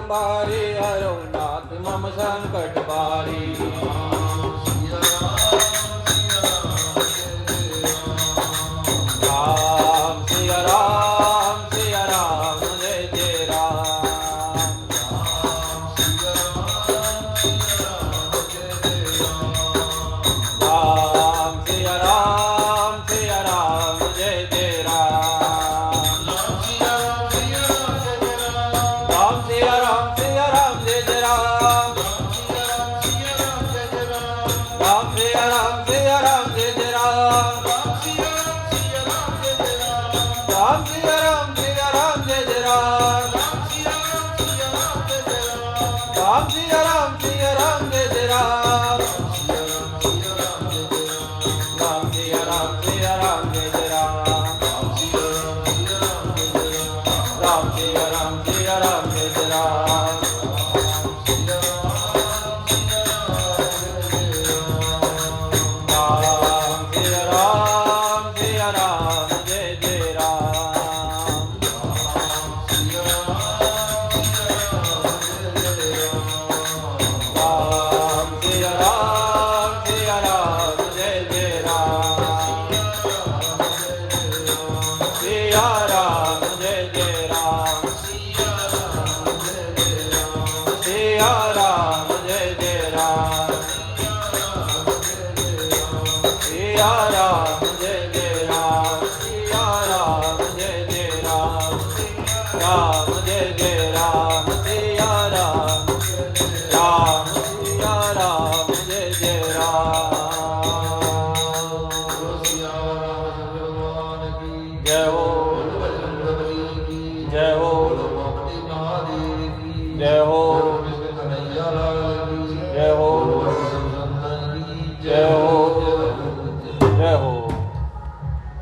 बारी हरौ नाथ मम संकट बारी राम सिया राम जय जय राम राम सिया राम जय जय राम राम सिया राम जय जय राम राम सिया राम जय जय राम राम सिया राम जय जय राम राम सिया राम जय जय राम राम सिया राम जय जय राम राम सिया राम जय जय राम राम सिया राम जय जय राम राम सिया राम जय जय राम सिया राम जय जय राम सिया राम जय जय राम सिया राम जय जय राम सिया राम जय जय राम राम जय जय राम सिया राम सिया राम जय जय राम जय हो जय हो जय हो